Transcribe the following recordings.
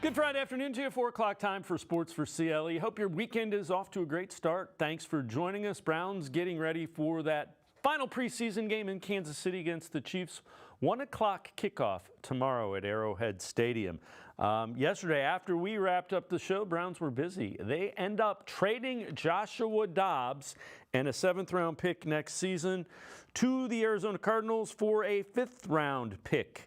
Good Friday afternoon to you, 4 o'clock time for Sports4CLE. Hope your weekend is off to a great start. Thanks for joining us. Browns getting ready for that final preseason game in Kansas City against the Chiefs. 1 o'clock kickoff tomorrow at Arrowhead Stadium. Yesterday, after we wrapped up the show, Browns were busy. They end up trading Joshua Dobbs and a 7th-round pick next season to the Arizona Cardinals for a 5th-round pick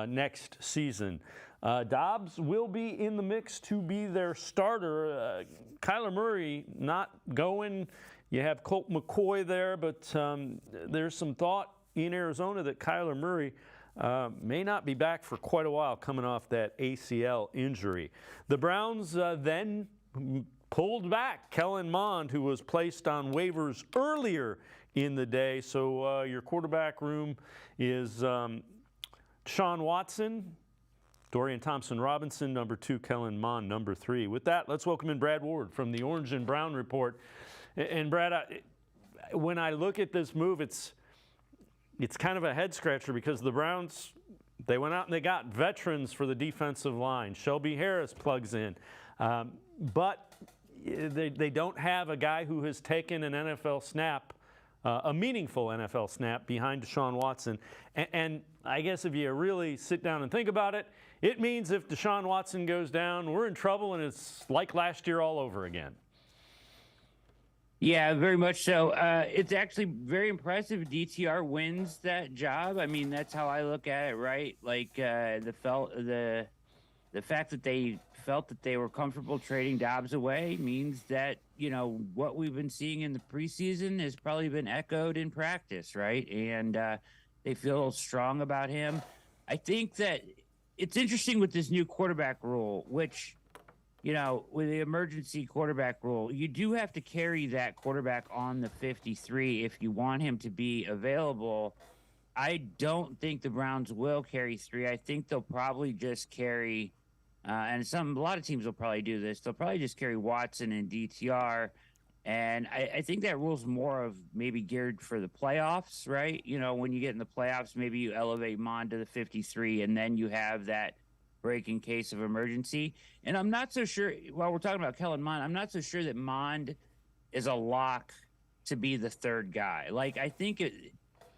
next season. Dobbs will be in the mix to be their starter. Kyler Murray not going. You have Colt McCoy there, but there's some thought in Arizona that Kyler Murray may not be back for quite a while coming off that ACL injury. The Browns then pulled back Kellen Mond, who was placed on waivers earlier in the day. So your quarterback room is Deshaun Watson, Dorian Thompson-Robinson, number 2, Kellen Mond, number 3. With that, let's welcome in Brad Ward from the Orange and Brown Report. And Brad, when I look at this move, it's kind of a head-scratcher because the Browns, they went out and they got veterans for the defensive line. Shelby Harris plugs in. But they don't have a guy who has taken an NFL snap, a meaningful NFL snap behind Deshaun Watson. And I guess if you really sit down and think about it, it means if Deshaun Watson goes down, we're in trouble, and it's like last year all over again. Yeah, very much so. It's actually very impressive. DTR wins that job. I mean, that's how I look at it, right? Like the fact that they felt that they were comfortable trading Dobbs away means that, you know, what we've been seeing in the preseason has probably been echoed in practice, right? And they feel strong about him. I think that it's interesting with this new quarterback rule, which, you know, with the emergency quarterback rule, you do have to carry that quarterback on the 53 if you want him to be available. I don't think the Browns will carry 3. I think they'll probably just carry, and a lot of teams will probably do this. They'll probably just carry Watson and DTR. And I think that rule's more of maybe geared for the playoffs, right? You know, when you get in the playoffs, maybe you elevate Mond to the 53, and then you have that break in case of emergency. And I'm not so sure, while we're talking about Kellen Mond, I'm not so sure that Mond is a lock to be the 3rd guy. Like, I think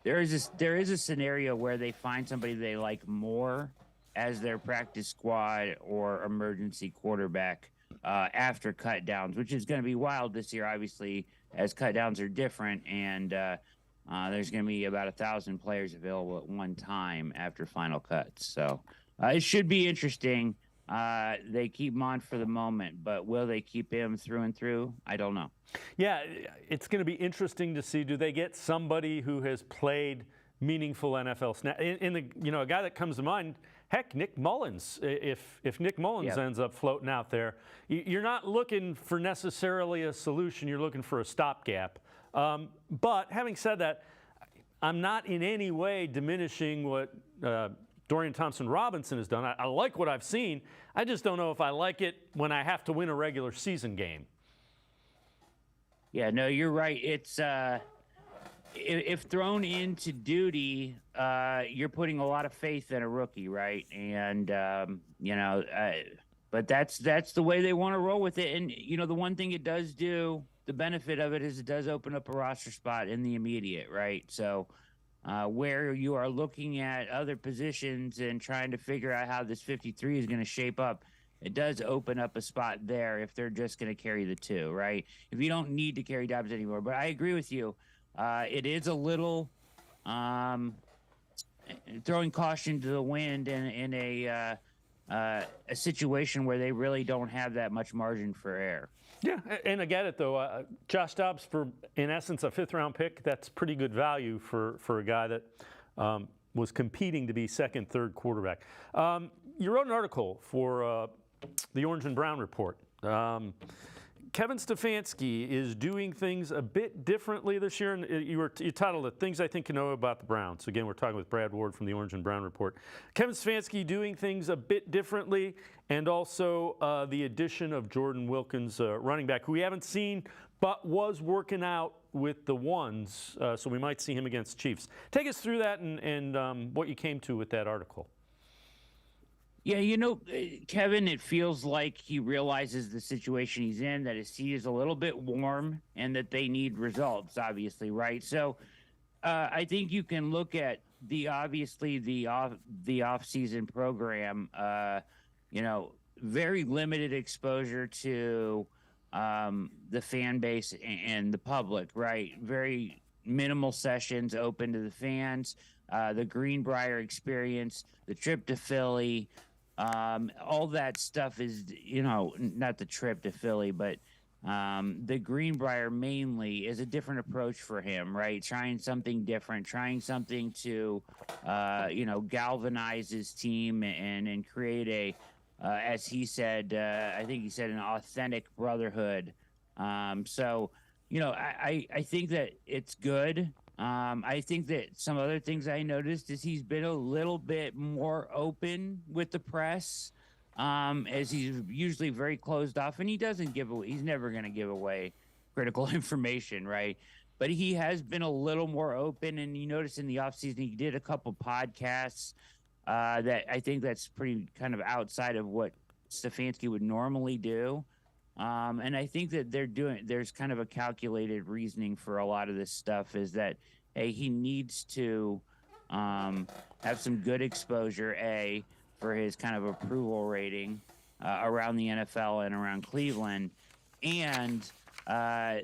there is a scenario where they find somebody they like more as their practice squad or emergency quarterback after cut downs, which is going to be wild this year, obviously, as cut downs are different, and there's going to be about 1,000 players available at one time after final cuts. So it should be interesting. They keep Mond for the moment, but will they keep him through and through? I don't know. Yeah, it's going to be interesting to see. Do they get somebody who has played meaningful NFL snap? A guy that comes to mind, heck, Nick Mullins. If Nick Mullins ends up floating out there, you're not looking for necessarily a solution. You're looking for a stopgap. But having said that, I'm not in any way diminishing what Dorian Thompson-Robinson has done. I like what I've seen. I just don't know if I like it when I have to win a regular season game. Yeah, no, you're right. It's if thrown into duty, you're putting a lot of faith in a rookie, right? And but that's the way they want to roll with it. And you know, the one thing it does do, the benefit of it is it does open up a roster spot in the immediate, right? So where you are looking at other positions and trying to figure out how this 53 is going to shape up, it does open up a spot there if they're just going to carry the 2, right? If you don't need to carry Dobbs anymore. But I agree with you. It is a little throwing caution to the wind in a situation where they really don't have that much margin for error. Yeah, and I get it, though. Josh Dobbs, for, in essence, a 5th-round pick, that's pretty good value for a guy that was competing to be 2nd, 3rd quarterback. You wrote an article for the Orange and Brown Report. Kevin Stefanski is doing things a bit differently this year, and you titled it "Things I Think You Know About the Browns." Again, we're talking with Brad Ward from the Orange and Brown Report. Kevin Stefanski doing things a bit differently, and also the addition of Jordan Wilkins, running back, who we haven't seen but was working out with the ones, so we might see him against Chiefs. Take us through that and what you came to with that article. Yeah, Kevin, it feels like he realizes the situation he's in, that his seat is a little bit warm and that they need results, obviously, right? So I think you can look at the off season program. Very limited exposure to the fan base and the public, right? Very minimal sessions open to the fans. The Greenbrier experience, the trip to Philly, all that stuff is, not the trip to Philly, but the Greenbrier mainly is a different approach for him, right? Trying something different, trying something to, galvanize his team and create as he said, I think he said an authentic brotherhood. So, I think that it's good. I think that some other things I noticed is he's been a little bit more open with the press, as he's usually very closed off, and he doesn't give away. He's never going to give away critical information, right? But he has been a little more open, and you notice in the offseason he did a couple podcasts that I think that's pretty kind of outside of what Stefanski would normally do. And I think that there's kind of a calculated reasoning for a lot of this stuff is that, hey, he needs to have some good exposure, for his kind of approval rating around the NFL and around Cleveland. And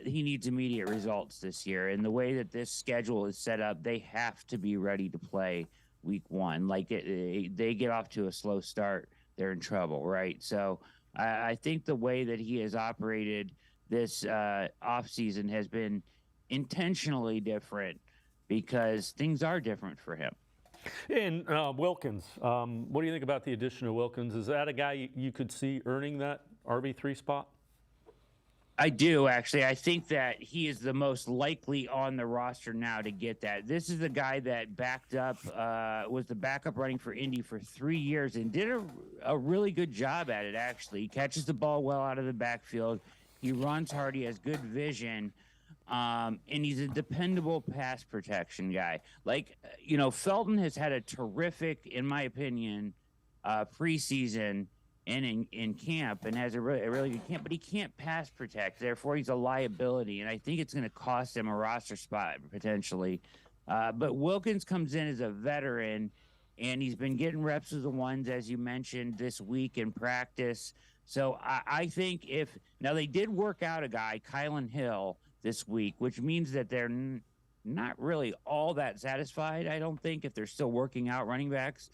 he needs immediate results this year. And the way that this schedule is set up, they have to be ready to play week one. Like they get off to a slow start, they're in trouble, right? So I think the way that he has operated this offseason has been intentionally different because things are different for him. And Wilkins, what do you think about the addition of Wilkins? Is that a guy you could see earning that RB3 spot? I do, actually. I think that he is the most likely on the roster now to get that. This is the guy that was the backup running for Indy for 3 years and did a really good job at it, actually. He catches the ball well out of the backfield. He runs hard. He has good vision. And he's a dependable pass protection guy. Felton has had a terrific, in my opinion, preseason and in camp, and has a really good camp, but he can't pass protect. Therefore, he's a liability, and I think it's going to cost him a roster spot potentially. But Wilkins comes in as a veteran, and he's been getting reps with the ones, as you mentioned, this week in practice. So I think now they did work out a guy, Kylan Hill, this week, which means that they're not really all that satisfied, I don't think, if they're still working out running backs.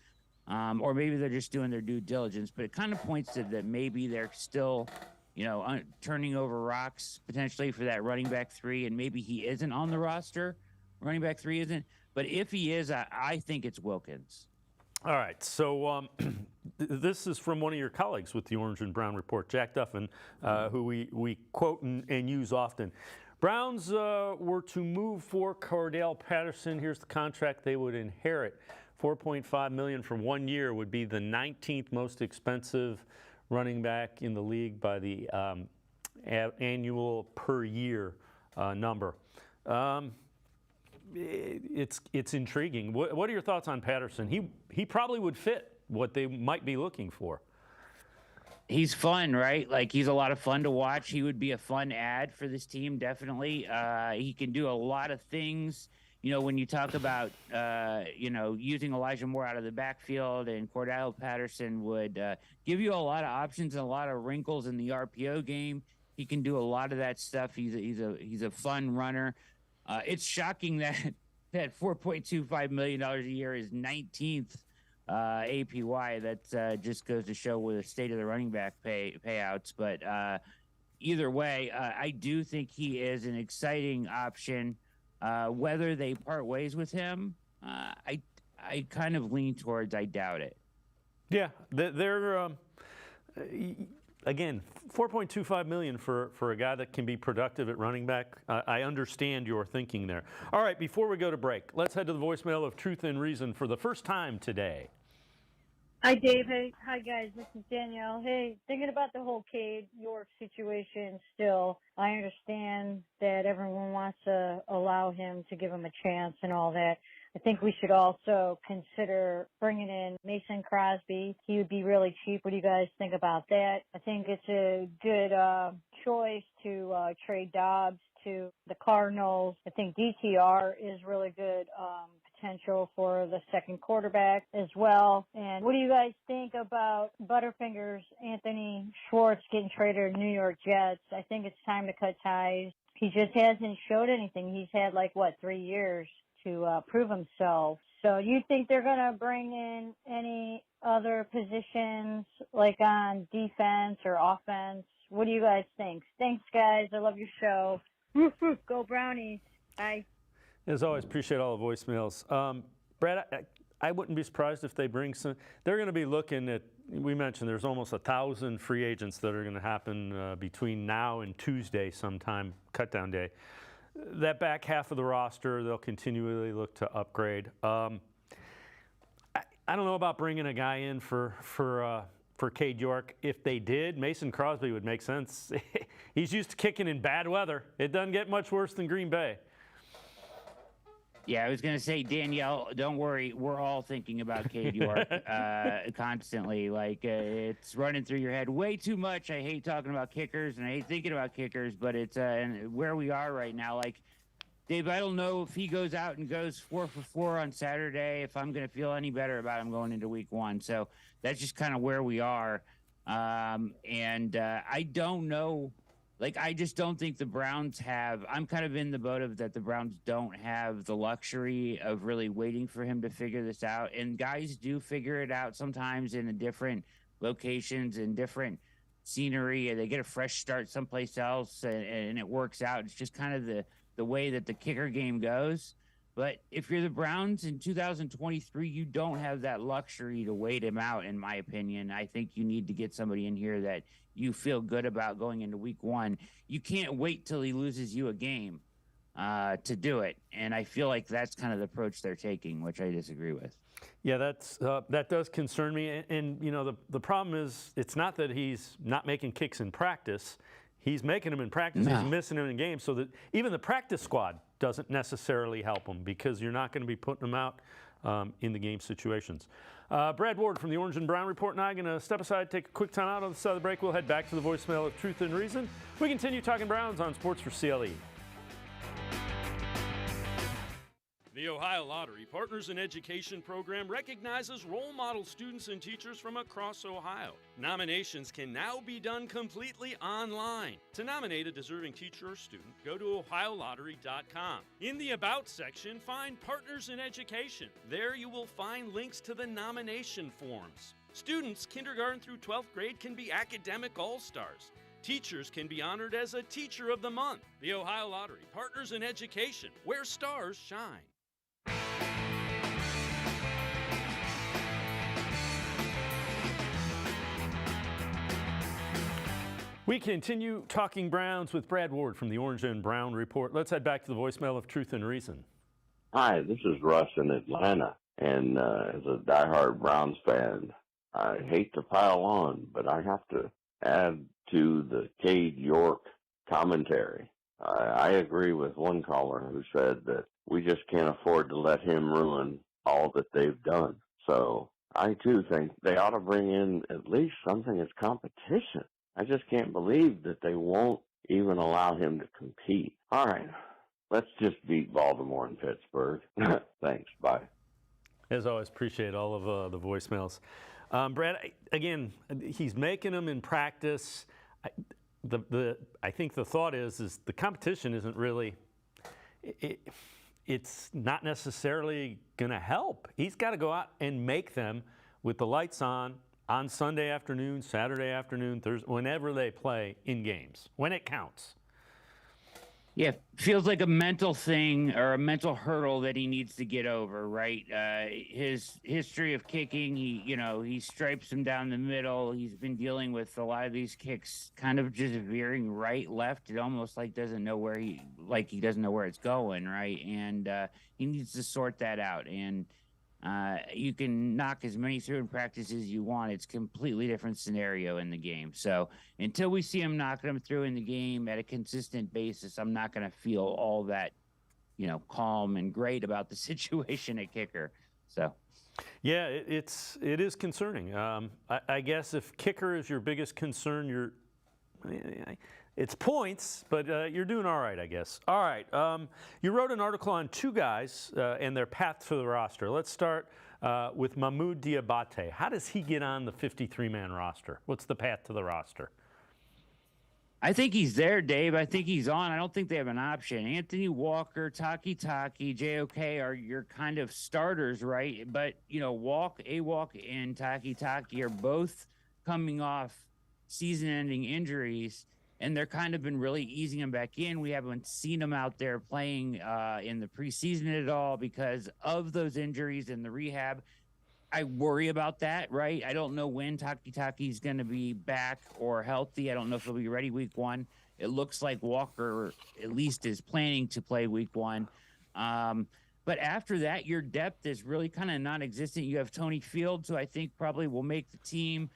Or maybe they're just doing their due diligence, but it kind of points to that maybe they're still, turning over rocks potentially for that running back 3, and maybe he isn't on the roster. Running back 3 isn't, but if he is, I think it's Wilkins. All right, so this is from one of your colleagues with the Orange and Brown Report, Jack Duffin, who we quote and use often. Browns were to move for Cordell Patterson. Here's the contract they would inherit. $4.5 million for 1 year would be the 19th most expensive running back in the league by the annual per year number. It's intriguing. What are your thoughts on Patterson? He probably would fit what they might be looking for. He's fun, right? Like, he's a lot of fun to watch. He would be a fun ad for this team, definitely. He can do a lot of things. When you talk about, using Elijah Moore out of the backfield, and Cordell Patterson would give you a lot of options and a lot of wrinkles in the RPO game. He can do a lot of that stuff. He's a fun runner. It's shocking that $4.25 million a year is 19th APY. That just goes to show where the state of the running back payouts. But either way, I do think he is an exciting option. Whether they part ways with him, I kind of lean towards I doubt it. Yeah, they're again, $4.25 million for a guy that can be productive at running back. I understand your thinking there. All right, before we go to break, let's head to the voicemail of Truth and Reason for the first time today. Hi, Dave. Hey, hi, guys. This is Danielle. Hey, thinking about the whole Cade York situation still, I understand that everyone wants to allow him to give him a chance and all that. I think we should also consider bringing in Mason Crosby. He would be really cheap. What do you guys think about that? I think it's a good choice to trade Dobbs to the Cardinals. I think DTR is really good potential for the second quarterback as well. And what do you guys think about Butterfingers Anthony Schwartz getting traded to New York Jets? I think it's time to cut ties. He just hasn't showed anything. He's had 3 years to prove himself. So you think they're going to bring in any other positions like on defense or offense? What do you guys think? Thanks, guys. I love your show. Go Brownies. Bye. As always, appreciate all the voicemails. Brad, I wouldn't be surprised if they bring some. They're going to be looking at, we mentioned there's almost 1,000 free agents that are going to happen between now and Tuesday sometime, cutdown day. That back half of the roster, they'll continually look to upgrade. I don't know about bringing a guy in for Cade York. If they did, Mason Crosby would make sense. He's used to kicking in bad weather. It doesn't get much worse than Green Bay. Yeah, I was going to say, Danielle, don't worry. We're all thinking about Cade York constantly. It's running through your head way too much. I hate talking about kickers, and I hate thinking about kickers, but it's where we are right now. Dave, I don't know if he goes out and goes 4 for 4 on Saturday, if I'm going to feel any better about him going into week 1. So that's just kind of where we are. I don't know. I just don't think the Browns have – I'm kind of in the boat of that the Browns don't have the luxury of really waiting for him to figure this out. And guys do figure it out sometimes in different locations and different scenery. And they get a fresh start someplace else, and it works out. It's just kind of the way that the kicker game goes. But if you're the Browns in 2023, you don't have that luxury to wait him out, in my opinion. I think you need to get somebody in here that you feel good about going into week 1. You can't wait till he loses you a game to do it. And I feel like that's kind of the approach they're taking, which I disagree with. Yeah, that does concern me. And the problem is it's not that he's not making kicks in practice. He's making them in practice. No. He's missing them in games, so that even the practice squad doesn't necessarily help him because you're not going to be putting them out in the game situations. Brad Ward from the Orange and Brown Report and I are going to step aside, take a quick time out on the side of the break. We'll head back to the voicemail of Truth and Reason. We continue talking Browns on Sports for CLE. The Ohio Lottery Partners in Education program recognizes role model students and teachers from across Ohio. Nominations can now be done completely online. To nominate a deserving teacher or student, go to ohiolottery.com. In the About section, find Partners in Education. There you will find links to the nomination forms. Students kindergarten through 12th grade can be academic all-stars. Teachers can be honored as a Teacher of the Month. The Ohio Lottery Partners in Education, where stars shine. We continue talking Browns with Brad Ward from the Orange and Brown Report. Let's head back to the voicemail of Truth and Reason. Hi, this is Russ in Atlanta, and as a diehard Browns fan, I hate to pile on, but I have to add to the Cade York commentary. I agree with one caller who said that we just can't afford to let him ruin all that they've done. So I, too, think they ought to bring in at least something as competition. I just can't believe that they won't even allow him to compete. All right, let's just beat Baltimore and Pittsburgh. Thanks, bye. As always, appreciate all of the voicemails. Brad, again, he's making them in practice. I think the thought is the competition isn't really, it's not necessarily going to help. He's got to go out and make them with the lights on Sunday afternoon, Saturday afternoon, Thursday, whenever they play in games, when it counts. Yeah, feels like a mental thing or a mental hurdle that he needs to get over, right? His history of kicking, he stripes him down the middle. He's been dealing with a lot of these kicks kind of just veering right, left. It almost doesn't know where he doesn't know where it's going, right? And he needs to sort that out. And you can knock as many through in practice as you want. It's a completely different scenario in the game. So until we see him knocking them through in the game at a consistent basis, I'm not going to feel all that calm and great about the situation at kicker. So. Yeah, it is concerning. I guess if kicker is your biggest concern, it's points, but you're doing all right, I guess. All right, you wrote an article on two guys and their path to the roster. Let's start with Mahmoud Diabate. How does he get on the 53-man roster? What's the path to the roster? I think he's there, Dave. I think he's on. I don't think they have an option. Anthony Walker, Taki, JOK are your kind of starters, right? But, Walk, and Taki are both coming off season-ending injuries, and they're kind of been really easing them back in. We haven't seen them out there playing in the preseason at all because of those injuries and the rehab. I worry about that, right? I don't know when Taki is going to be back or healthy. I don't know if he'll be ready week 1. It looks like Walker at least is planning to play week 1. But after that, your depth is really kind of non-existent. You have Tony Fields, who I think probably will make the team.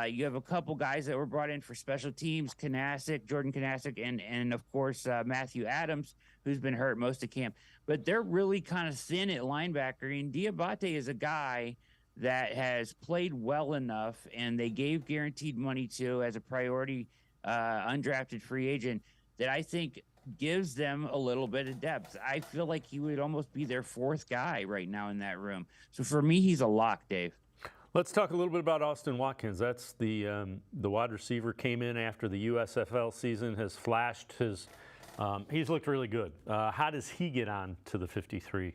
You have a couple guys that were brought in for special teams, Jordan Kanasic, and of course, Matthew Adams, who's been hurt most of camp. But they're really kind of thin at linebacker. And Diabate is a guy that has played well enough, and they gave guaranteed money to as a priority undrafted free agent that I think gives them a little bit of depth. I feel like he would almost be their fourth guy right now in that room. So for me, he's a lock, Dave. Let's talk a little bit about Austin Watkins. That's the wide receiver, came in after the USFL season, has flashed he's looked really good. How does he get on to the 53?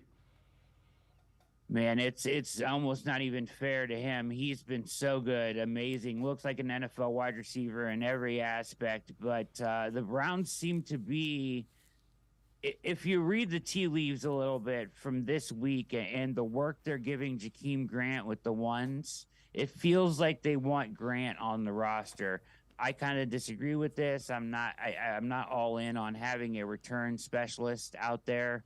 Man, it's almost not even fair to him. He's been so good, amazing. Looks like an NFL wide receiver in every aspect. But the Browns seem to be, if you read the tea leaves a little bit from this week and the work they're giving Jakeem Grant with the ones, it feels like they want Grant on the roster. I kind of disagree with this. I'm not all in on having a return specialist out there.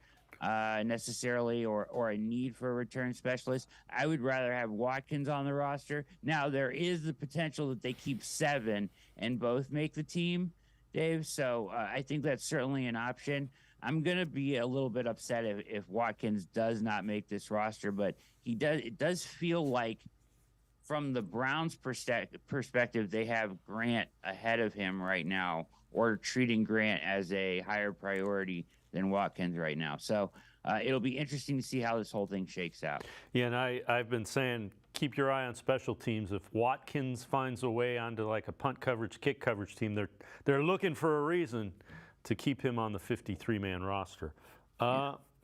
Necessarily or a need for a return specialist. I would rather have Watkins on the roster. Now, there is the potential that they keep 7 and both make the team, Dave. So I think that's certainly an option. I'm going to be a little bit upset if Watkins does not make this roster, but it does feel like from the Browns' perspective, they have Grant ahead of him right now, or treating Grant as a higher priority than Watkins right now. So it'll be interesting to see how this whole thing shakes out. Yeah, and I've been saying keep your eye on special teams. If Watkins finds a way onto like a punt coverage, kick coverage team, they're looking for a reason to keep him on the 53-man roster.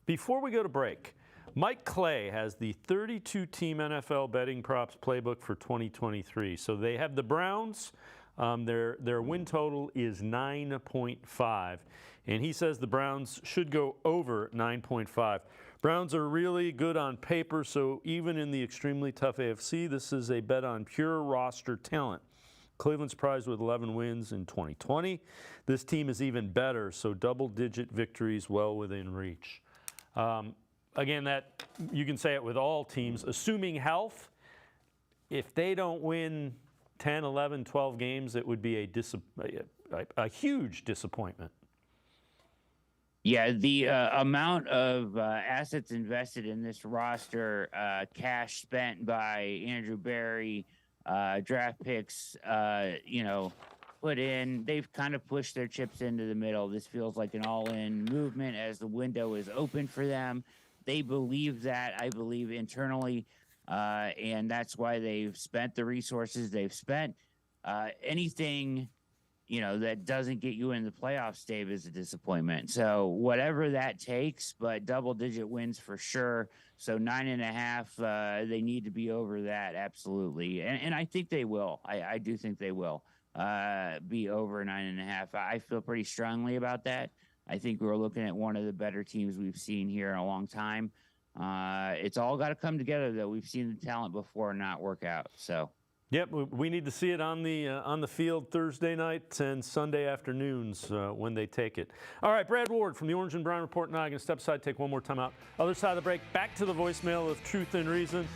Before we go to break, Mike Clay has the 32-team NFL betting props playbook for 2023. So they have the Browns. Their win total is 9.5. And he says the Browns should go over 9.5. Browns are really good on paper, so even in the extremely tough AFC, this is a bet on pure roster talent. Cleveland's prized with 11 wins in 2020. This team is even better, so double-digit victories well within reach. Again, that you can say it with all teams. Assuming health, if they don't win 10, 11, 12 games, it would be a huge disappointment. Yeah, the amount of assets invested in this roster, cash spent by Andrew Berry, draft picks, put in, they've kind of pushed their chips into the middle. This feels like an all-in movement as the window is open for them. They believe that, I believe, internally, and that's why they've spent the resources they've spent. Anything that doesn't get you in the playoffs, Dave, is a disappointment. So whatever that takes, but double-digit wins for sure. So 9.5, they need to be over that, absolutely. And I think they will. I do think they will be over 9.5. I feel pretty strongly about that. I think we're looking at one of the better teams we've seen here in a long time. It's all got to come together, though. We've seen the talent before not work out, so. Yep, we need to see it on the field Thursday nights and Sunday afternoons when they take it. All right, Brad Ward from the Orange and Brown Report. Now I'm going to step aside, take one more time out. Other side of the break, back to the voicemail of Truth and Reason.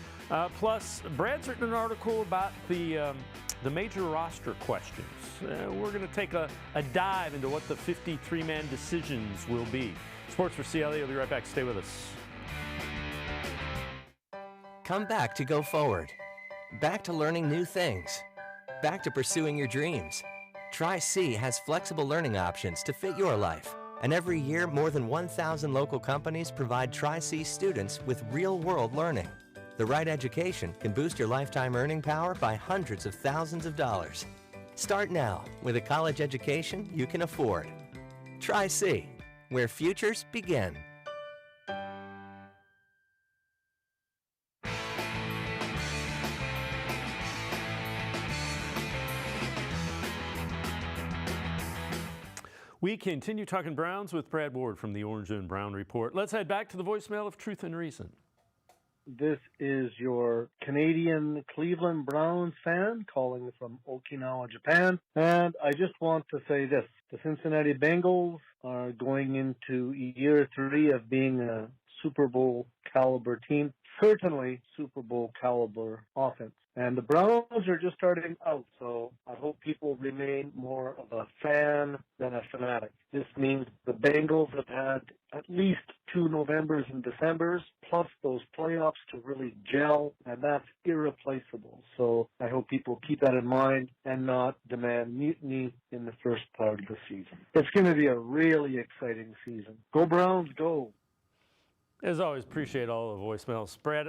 Plus, Brad's written an article about the major roster questions. We're going to take a dive into what the 53-man decisions will be. Sports for CLE. We'll be right back. Stay with us. Come back to go forward. Back to learning new things. Back to pursuing your dreams. Tri-C has flexible learning options to fit your life. And every year, more than 1,000 local companies provide Tri-C students with real-world learning. The right education can boost your lifetime earning power by hundreds of thousands of dollars. Start now with a college education you can afford. Tri-C, where futures begin. We continue talking Browns with Brad Ward from the Orange and Brown Report. Let's head back to the voicemail of Truth and Reason. This is your Canadian Cleveland Browns fan calling from Okinawa, Japan. And I just want to say this. The Cincinnati Bengals are going into year 3 of being a Super Bowl caliber team. Certainly Super Bowl caliber offense. And the Browns are just starting out, so I hope people remain more of a fan than a fanatic. This means the Bengals have had at least 2 Novembers and Decembers, plus those playoffs to really gel, and that's irreplaceable. So I hope people keep that in mind and not demand mutiny in the first part of the season. It's going to be a really exciting season. Go Browns, go! As always, appreciate all the voicemails. Brad,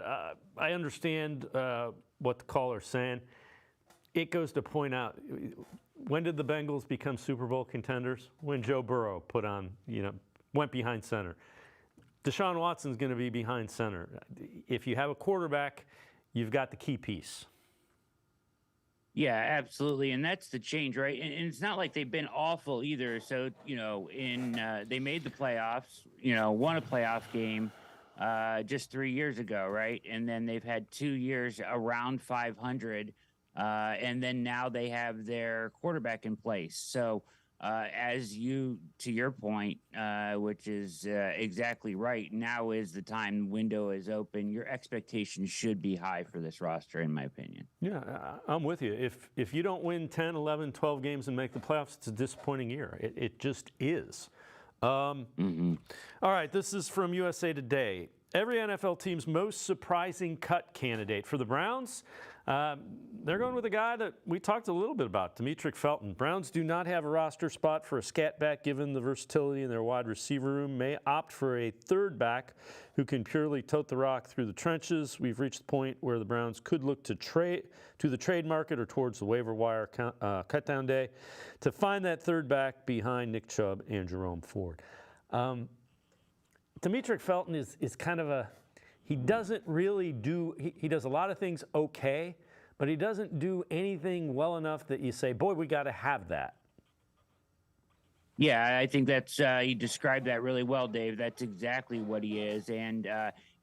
I understand what the caller's saying. It goes to point out, when did the Bengals become Super Bowl contenders? When Joe Burrow went behind center. Deshaun Watson's going to be behind center. If you have a quarterback, you've got the key piece. Yeah, absolutely, and that's the change, right? And it's not like they've been awful either. So they made the playoffs, won a playoff game just 3 years ago, right? And then they've had 2 years around 500, and then now they have their quarterback in place. So to your point, which is exactly right, now is the time. Window is open. Your expectations should be high for this roster, in my opinion. Yeah, I'm with you. If you don't win 10, 11, 12 games and make the playoffs, it's a disappointing year. It just is. All right, this is from USA Today. Every NFL team's most surprising cut candidate. For the Browns, they're going with a guy that we talked a little bit about, Demetric Felton. Browns do not have a roster spot for a scat back given the versatility in their wide receiver room. May opt for a third back who can purely tote the rock through the trenches. We've reached the point where the Browns could look to the trade market or towards the waiver wire cutdown day to find that third back behind Nick Chubb and Jerome Ford. Demetric Felton is kind of he doesn't really he does a lot of things okay, but he doesn't do anything well enough that you say, boy, we got to have that. Yeah, I think that's you described that really well, Dave. That's exactly what he is. And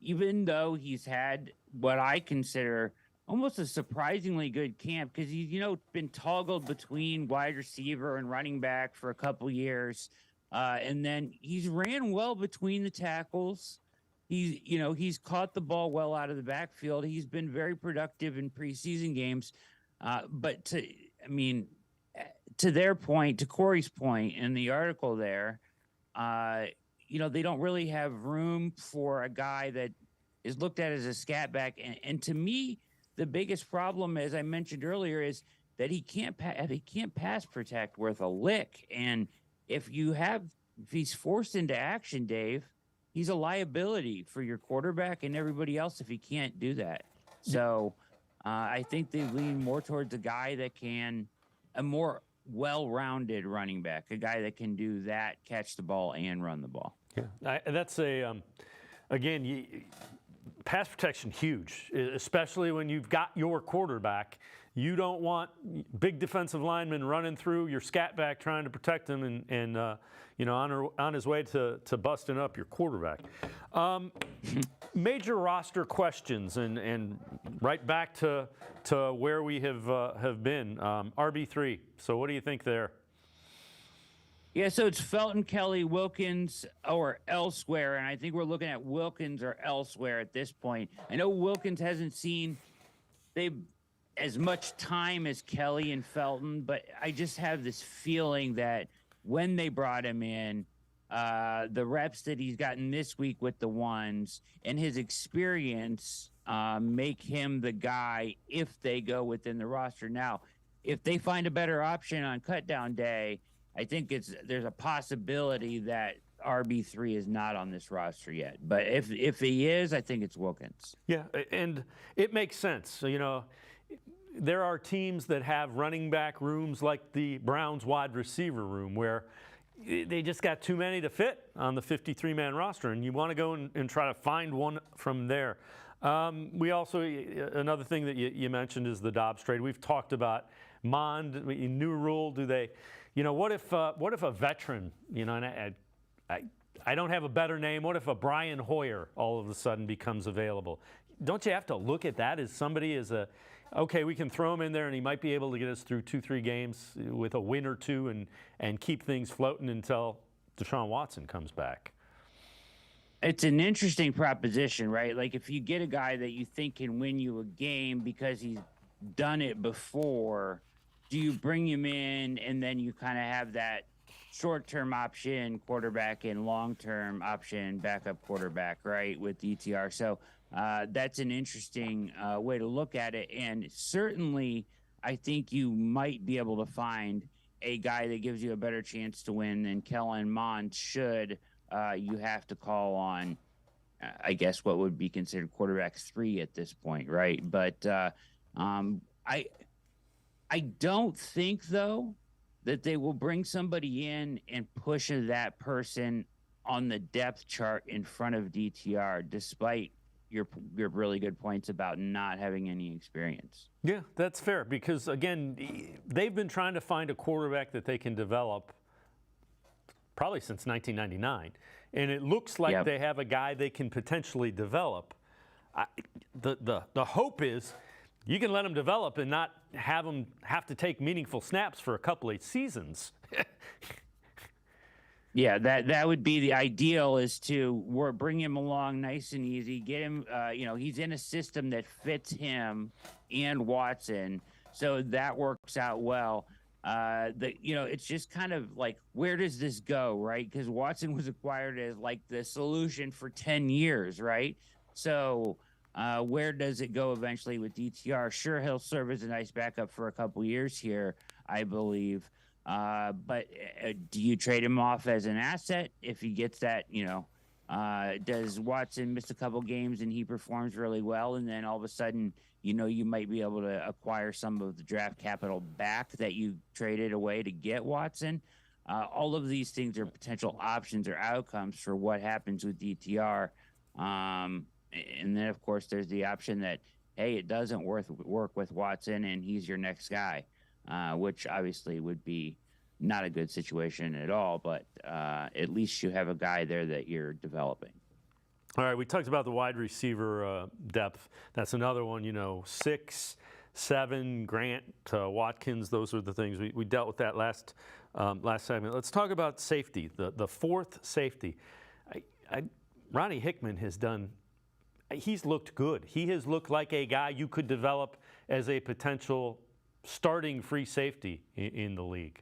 even though he's had what I consider almost a surprisingly good camp, because he's been toggled between wide receiver and running back for a couple years, and then he's ran well between the tackles. He's caught the ball well out of the backfield. He's been very productive in preseason games. But to their point, to Corey's point in the article there, they don't really have room for a guy that is looked at as a scat back. And to me, the biggest problem, as I mentioned earlier, is that he can't pass protect worth a lick. And if he's forced into action, Dave, he's a liability for your quarterback and everybody else if he can't do that. So I think they lean more towards a guy that a more well-rounded running back, a guy that can do that, catch the ball and run the ball. Yeah, that's pass protection huge, especially when you've got your quarterback. You don't want big defensive linemen running through your scat back trying to protect him and on his way to busting up your quarterback. Major roster questions and right back to where we have been. RB3. So what do you think there? Yeah, so it's Felton, Kelly, Wilkins, or elsewhere, and I think we're looking at Wilkins or elsewhere at this point. I know Wilkins hasn't seen as much time as Kelly and Felton, but I just have this feeling that when they brought him in, the reps that he's gotten this week with the ones and his experience make him the guy if they go within the roster. Now, if they find a better option on cut down day, I think there's a possibility that RB3 is not on this roster yet. But if he is, I think it's Wilkins. Yeah, and it makes sense. So, you know, there are teams that have running back rooms like the Browns wide receiver room where they just got too many to fit on the 53-man roster, and you want to go and try to find one from there. We also, another thing that you mentioned is the Dobbs trade. We've talked about Mond, new rule. Do they, you know, what if a veteran, you know, and I don't have a better name. What if a Brian Hoyer all of a sudden becomes available? Don't you have to look at that as somebody okay, we can throw him in there and he might be able to get us through 2-3 games with a win or two and keep things floating until Deshaun Watson comes back? It's an interesting proposition, right? Like if you get a guy that you think can win you a game because he's done it before, do you bring him in and then you kind of have that short-term option quarterback and long-term option backup quarterback, right, with DTR? So that's an interesting way to look at it. And certainly I think you might be able to find a guy that gives you a better chance to win than Kellen Mond should you have to call on, I guess, what would be considered quarterback 3 at this point, right? But I don't think, though, that they will bring somebody in and push that person on the depth chart in front of DTR, despite your really good points about not having any experience. Yeah, that's fair because, again, they've been trying to find a quarterback that they can develop probably since 1999, and it looks like they have a guy they can potentially develop. The hope is you can let him develop and not have him have to take meaningful snaps for a couple of seasons. Yeah, that would be the ideal, is to bring him along nice and easy, get him, he's in a system that fits him and Watson, so that works out well. It's just kind of like, where does this go, right? Because Watson was acquired as like the solution for 10 years, right? So where does it go eventually with DTR? Sure, he'll serve as a nice backup for a couple years here, I believe. But do you trade him off as an asset if he gets that, does Watson miss a couple games and he performs really well, and then all of a sudden, you might be able to acquire some of the draft capital back that you traded away to get Watson? All of these things are potential options or outcomes for what happens with DTR. And then, of course, there's the option that, hey, it doesn't work with Watson and he's your next guy. Which obviously would be not a good situation at all, but at least you have a guy there that you're developing. All right, we talked about the wide receiver depth. That's another one, 6, 7, Grant, Watkins, those are the things. We dealt with that last segment. Let's talk about safety, the fourth safety. Ronnie Hickman he's looked good. He has looked like a guy you could develop as a potential starting free safety in the league.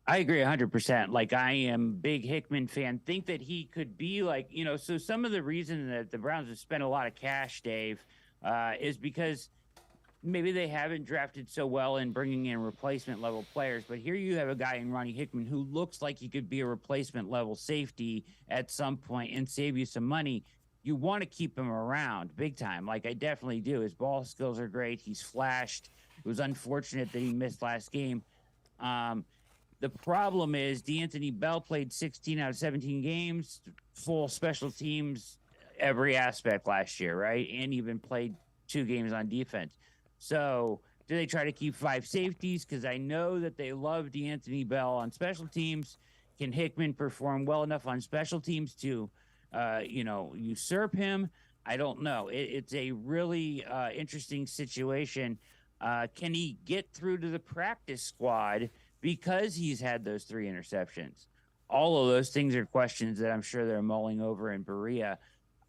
I agree 100%. Like, I am a big Hickman fan. Think that he could be like, so some of the reason that the Browns have spent a lot of cash, Dave, is because maybe they haven't drafted so well in bringing in replacement level players. But here you have a guy in Ronnie Hickman who looks like he could be a replacement level safety at some point and save you some money. You want to keep him around big time. Like, I definitely do. His ball skills are great. He's flashed. It was unfortunate that he missed last game. The problem is DeAnthony Bell played 16 out of 17 games, full special teams, every aspect last year, right? And even played 2 games on defense. So do they try to keep 5 safeties? Because I know that they love DeAnthony Bell on special teams. Can Hickman perform well enough on special teams to usurp him? I don't know. It's a really interesting situation. Can he get through to the practice squad because he's had those 3 interceptions? All of those things are questions that I'm sure they're mulling over in Berea.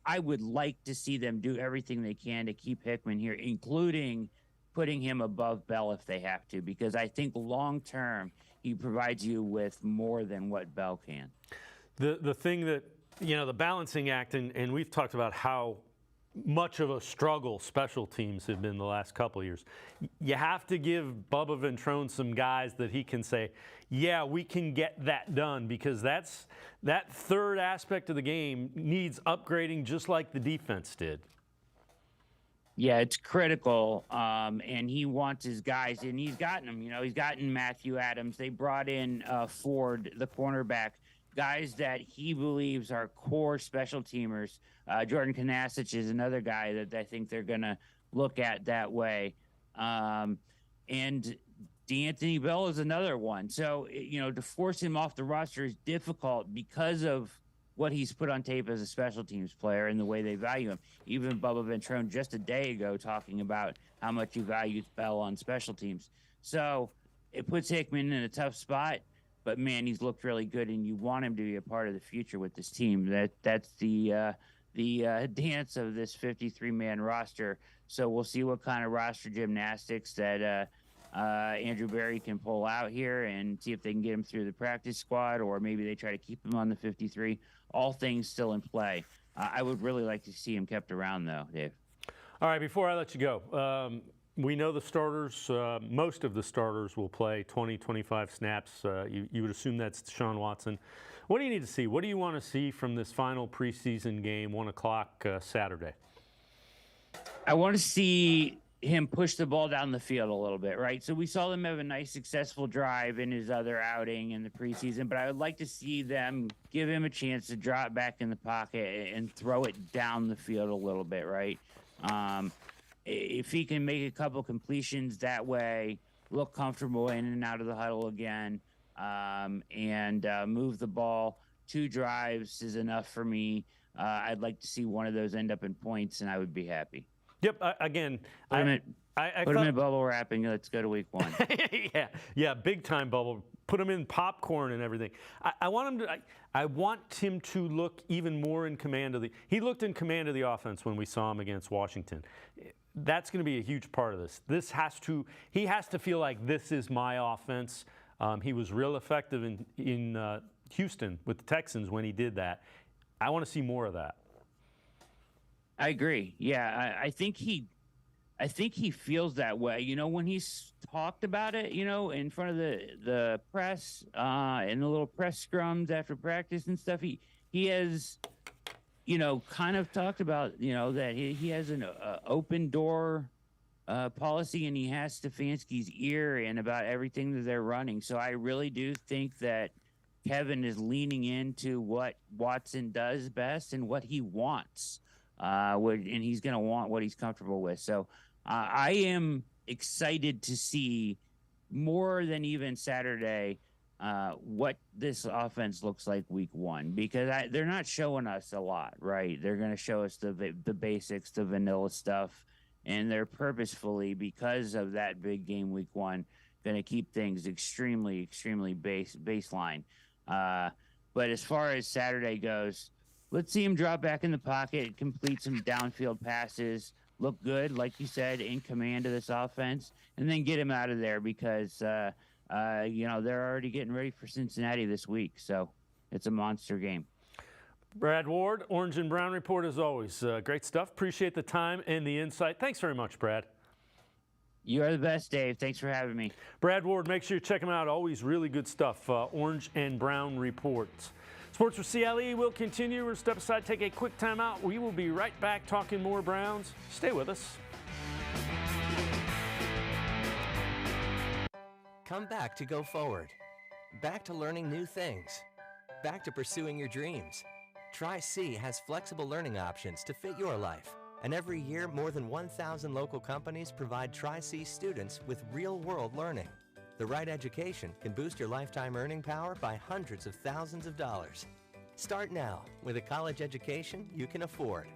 I would like to see them do everything they can to keep Hickman here, including putting him above Bell if they have to, because I think long term he provides you with more than what Bell can. The thing that, the balancing act, and we've talked about how much of a struggle special teams have been the last couple of years. You have to give Bubba Ventrone some guys that he can say, yeah, we can get that done, because that third aspect of the game needs upgrading just like the defense did. Yeah, it's critical, and he wants his guys, and he's gotten them. He's gotten Matthew Adams. They brought in Ford, the cornerback, guys that he believes are core special teamers. Jordan Kanasic is another guy that I think they're going to look at that way. And D'Anthony Bell is another one. So, to force him off the roster is difficult because of what he's put on tape as a special teams player and the way they value him. Even Bubba Ventrone just a day ago talking about how much he values Bell on special teams. So it puts Hickman in a tough spot, but man, he's looked really good, and you want him to be a part of the future with this team. That's the dance of this 53-man roster. So we'll see what kind of roster gymnastics that Andrew Berry can pull out here, and see if they can get him through the practice squad, or maybe they try to keep him on the 53. All things still in play. I would really like to see him kept around, though, Dave. All right, before I let you go, we know the starters, most of the starters will play 20, 25 snaps. You would assume that's Deshaun Watson. What do you need to see? What do you want to see from this final preseason game, 1 o'clock Saturday? I want to see him push the ball down the field a little bit, right? So we saw them have a nice, successful drive in his other outing in the preseason, but I would like to see them give him a chance to drop back in the pocket and throw it down the field a little bit, right? If he can make a couple completions that way, look comfortable in and out of the huddle again, and move the ball, 2 drives is enough for me. I'd like to see one of those end up in points, and I would be happy. Yep. Again, put him in bubble wrapping. Let's go to week 1. yeah, big time bubble. Put him in popcorn and everything. I want him to look even more in command of the. He looked in command of the offense when we saw him against Washington. That's going to be a huge part of this. He has to feel like this is my offense. He was real effective in Houston with the Texans when he did that. I want to see more of that. I agree. Yeah, I think he feels that way. When he's talked about it, in front of the press, in the little press scrums after practice and stuff, he has, kind of talked about, that he has an open door policy, and he has Stefanski's ear in about everything that they're running. So I really do think that Kevin is leaning into what Watson does best and what he wants. And he's going to want what he's comfortable with. So I am excited to see more than even Saturday what this offense looks like week 1, because they're not showing us a lot, right? They're going to show us the basics, the vanilla stuff, and they're purposefully, because of that big game week 1, going to keep things extremely, extremely baseline. But as far as Saturday goes, let's see him drop back in the pocket, complete some downfield passes, look good, like you said, in command of this offense, and then get him out of there, because, they're already getting ready for Cincinnati this week. So it's a monster game. Brad Ward, Orange and Brown Report, as always. Great stuff. Appreciate the time and the insight. Thanks very much, Brad. You are the best, Dave. Thanks for having me. Brad Ward, make sure you check him out. Always really good stuff. Orange and Brown Reports. Sports4CLE will continue. We'll step aside, take a quick timeout. We will be right back talking more Browns. Stay with us. Come back to go forward. Back to learning new things. Back to pursuing your dreams. Tri-C has flexible learning options to fit your life. And every year, more than 1,000 local companies provide Tri-C students with real-world learning. The right education can boost your lifetime earning power by hundreds of thousands of dollars. Start now with a college education you can afford.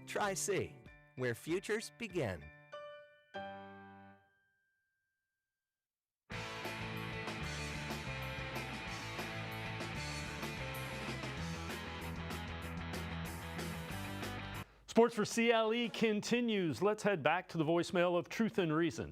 Tri-C, where futures begin. Sports for CLE continues. Let's head back to the voicemail of Truth and Reason.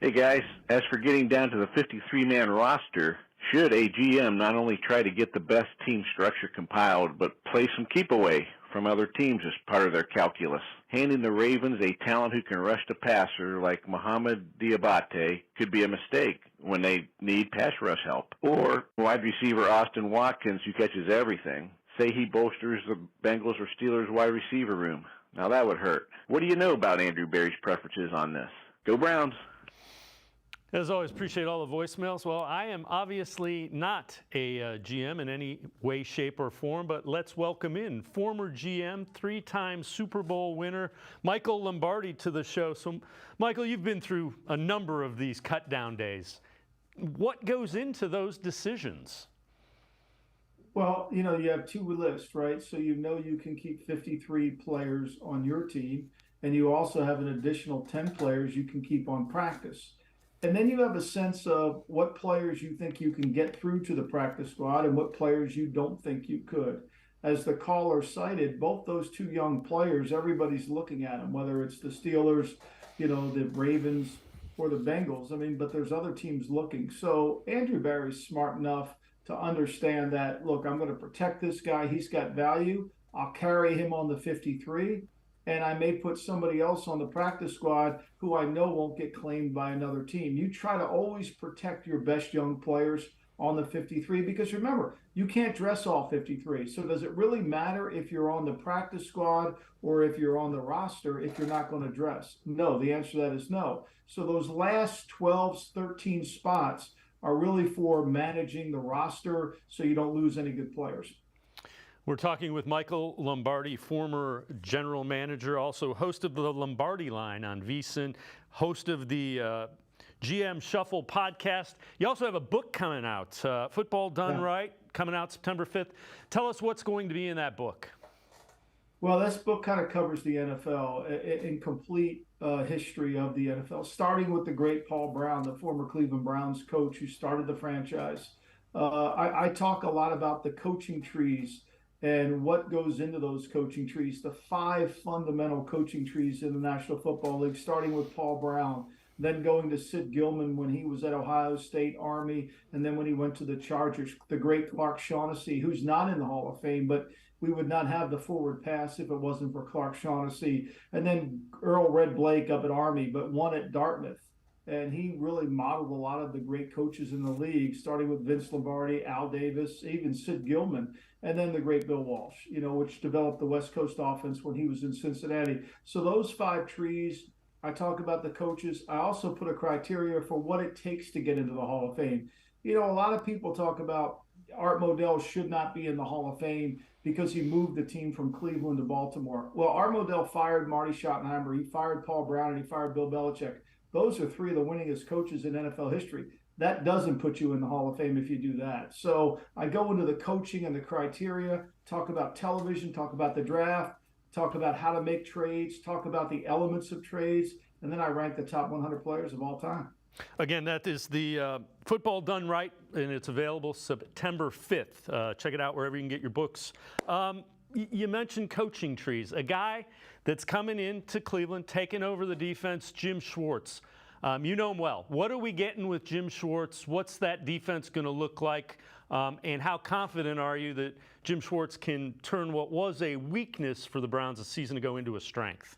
Hey guys, as for getting down to the 53-man roster, should a GM not only try to get the best team structure compiled, but play some keep away from other teams as part of their calculus? Handing the Ravens a talent who can rush the passer like Mohamed Diabate could be a mistake when they need pass rush help. Or wide receiver Austin Watkins, who catches everything. Say he bolsters the Bengals or Steelers wide receiver room. Now that would hurt. What do you know about Andrew Berry's preferences on this? Go Browns! As always, appreciate all the voicemails. Well, I am obviously not a GM in any way, shape, or form, but let's welcome in former GM, three-time Super Bowl winner, Michael Lombardi to the show. So, Michael, you've been through a number of these cut-down days. What goes into those decisions? Well, you have two lists, right? So you can keep 53 players on your team, and you also have an additional 10 players you can keep on practice. And then you have a sense of what players you think you can get through to the practice squad and what players you don't think you could. As the caller cited, both those two young players, everybody's looking at them, whether it's the Steelers, the Ravens, or the Bengals. But there's other teams looking. So Andrew Berry's smart enough to understand that, look, I'm going to protect this guy. He's got value. I'll carry him on the 53. And I may put somebody else on the practice squad who I know won't get claimed by another team. You try to always protect your best young players on the 53 because remember, you can't dress all 53. So does it really matter if you're on the practice squad or if you're on the roster if you're not going to dress? No, the answer to that is no. So those last 12, 13 spots are really for managing the roster so you don't lose any good players. We're talking with Michael Lombardi, former general manager, also host of the Lombardi Line on VSiN, host of the GM Shuffle podcast. You also have a book coming out, Football Done Right, coming out September 5th. Tell us what's going to be in that book. Well, this book kind of covers the NFL in complete history of the NFL, starting with the great Paul Brown, the former Cleveland Browns coach who started the franchise. I talk a lot about the coaching trees and what goes into those coaching trees, the 5 fundamental coaching trees in the National Football League, starting with Paul Brown, then going to Sid Gilman when he was at Ohio State, Army, and then when he went to the Chargers, the great Clark Shaughnessy, who's not in the Hall of Fame, but we would not have the forward pass if it wasn't for Clark Shaughnessy, and then Earl Red Blake up at Army, but one at Dartmouth. And he really modeled a lot of the great coaches in the league, starting with Vince Lombardi, Al Davis, even Sid Gilman, and then the great Bill Walsh, which developed the West Coast offense when he was in Cincinnati. So those 5 trees, I talk about the coaches. I also put a criteria for what it takes to get into the Hall of Fame. A lot of people talk about Art Modell should not be in the Hall of Fame because he moved the team from Cleveland to Baltimore. Well, Art Modell fired Marty Schottenheimer. He fired Paul Brown, and he fired Bill Belichick. Those are 3 of the winningest coaches in NFL history. That doesn't put you in the Hall of Fame if you do that. So I go into the coaching and the criteria, talk about television, talk about the draft, talk about how to make trades, talk about the elements of trades, and then I rank the top 100 players of all time. Again, that is the Football Done Right, and it's available September 5th. Check it out wherever you can get your books. You mentioned coaching trees. A guy that's coming into Cleveland, taking over the defense, Jim Schwartz. You know him well. What are we getting with Jim Schwartz? What's that defense going to look like? And how confident are you that Jim Schwartz can turn what was a weakness for the Browns a season ago into a strength?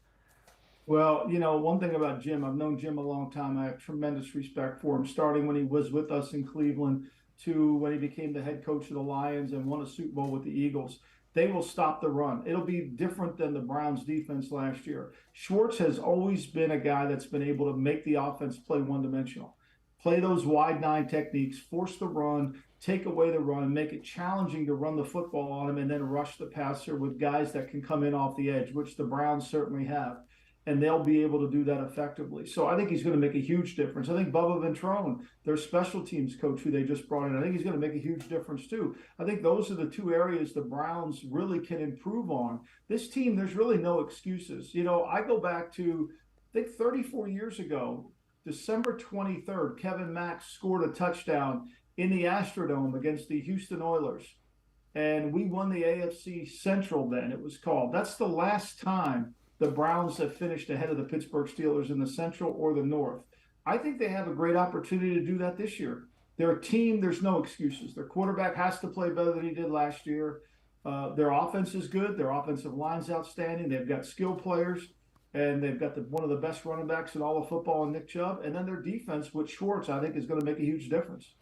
Well, one thing about Jim, I've known Jim a long time. I have tremendous respect for him, starting when he was with us in Cleveland to when he became the head coach of the Lions and won a Super Bowl with the Eagles. They will stop the run. It'll be different than the Browns defense last year. Schwartz has always been a guy that's been able to make the offense play one-dimensional. Play those wide 9 techniques, force the run, take away the run, make it challenging to run the football on him, and then rush the passer with guys that can come in off the edge, which the Browns certainly have. And they'll be able to do that effectively. So I think he's going to make a huge difference. I think Bubba Ventrone, their special teams coach who they just brought in, I think he's going to make a huge difference too. I think those are the 2 areas the Browns really can improve on. This team, there's really no excuses. I go back to, I think 34 years ago, December 23rd, Kevin Mack scored a touchdown in the Astrodome against the Houston Oilers. and we won the AFC Central then, it was called. That's the last time the Browns have finished ahead of the Pittsburgh Steelers in the Central or the North. I think they have a great opportunity to do that this year. They're a team, there's no excuses. Their quarterback has to play better than he did last year. Their offense is good. Their offensive line's outstanding. They've got skill players, and they've got one of the best running backs in all of football in Nick Chubb. And then their defense with Schwartz, I think, is going to make a huge difference.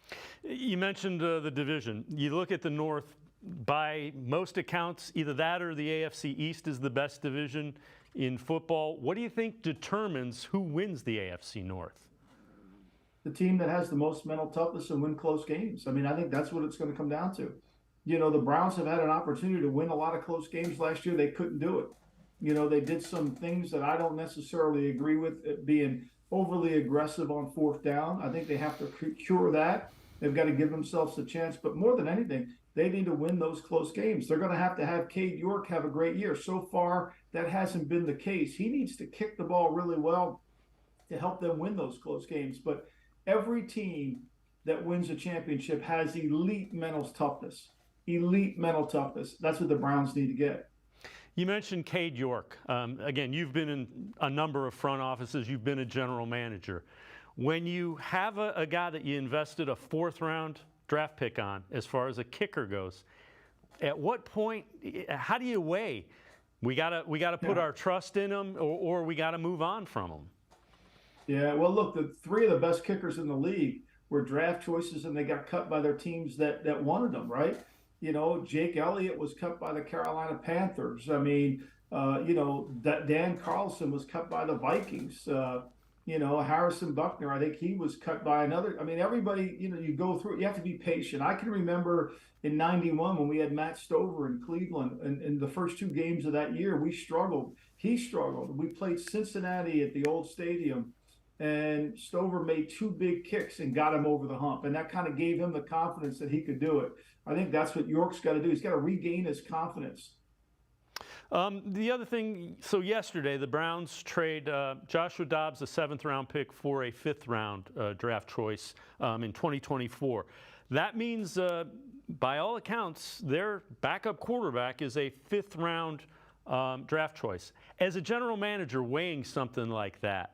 You mentioned the division. You look at the North, by most accounts, either that or the AFC East is the best division in football. What do you think determines who wins the AFC North? The team that has the most mental toughness and win close games. I mean, I think that's what it's going to come down to. You know, the Browns have had an opportunity to win a lot of close games last year. They couldn't do it. You know, they did some things that I don't necessarily agree with, it being overly aggressive on fourth down. I think they have to cure that. They've got to give themselves a chance. But more than anything, they need to win those close games. They're going to have Cade York have a great year. So far, that hasn't been the case. He needs to kick the ball really well to help them win those close games. But every team that wins a championship has elite mental toughness. Elite mental toughness. That's what the Browns need to get. You mentioned Cade York. Again, you've been in a number of front offices. You've been a general manager. When you have a guy that you invested a fourth-round draft pick on, as far as a kicker goes, at what point, how do you weigh, we gotta put our trust in him, or we got to move on from him? Yeah, well, look, the three of the best kickers in the league were draft choices, and they got cut by their teams that wanted them, right? You know, Jake Elliott was cut by the Carolina Panthers. I mean, you know, Dan Carlson was cut by the Vikings. You know, Harrison Buckner, I think he was cut by another. I mean, everybody, you know, you go through, you have to be patient. I can remember in '91 when we had Matt Stover in Cleveland, and in the first two games of that year, we struggled. He struggled. We played Cincinnati at the old stadium, and Stover made two big kicks and got him over the hump. And that kind of gave him the confidence that he could do it. I think that's what York's got to do. He's got to regain his confidence. The other thing, so yesterday the Browns trade Joshua Dobbs, a seventh-round pick, for a fifth-round draft choice in 2024. That means, by all accounts, their backup quarterback is a fifth-round draft choice. As a general manager weighing something like that,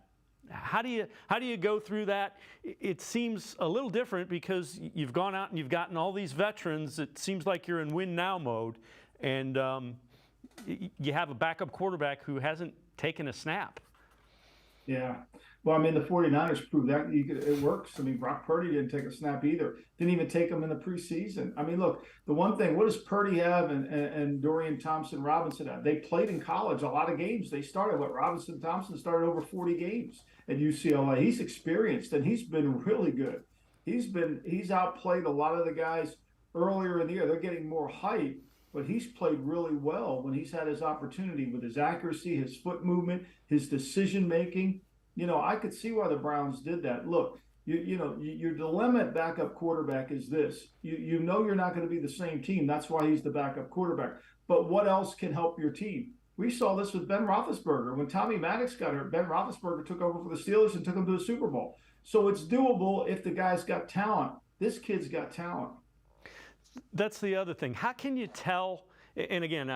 how do you go through that? It seems a little different because you've gone out and you've gotten all these veterans. It seems like you're in win-now mode, and you have a backup quarterback who hasn't taken a snap. Yeah. Well, I mean, the 49ers proved that it works. I mean, Brock Purdy didn't take a snap either. Didn't even take him in the preseason. I mean, look, the one thing, what does Purdy have and Dorian Thompson-Robinson have? They played in college a lot of games. They started, Robinson-Thompson started over 40 games at UCLA. He's experienced, and he's been really good. He's outplayed a lot of the guys earlier in the year. They're getting more hype, but he's played really well when he's had his opportunity with his accuracy, his foot movement, his decision-making. You know, I could see why the Browns did that. Look, you know, your dilemma at backup quarterback is this. You know you're not going to be the same team. That's why he's the backup quarterback. But what else can help your team? We saw this with Ben Roethlisberger. When Tommy Maddox got hurt, Ben Roethlisberger took over for the Steelers and took them to the Super Bowl. So it's doable if the guy's got talent. This kid's got talent. That's the other thing. How can you tell? And again,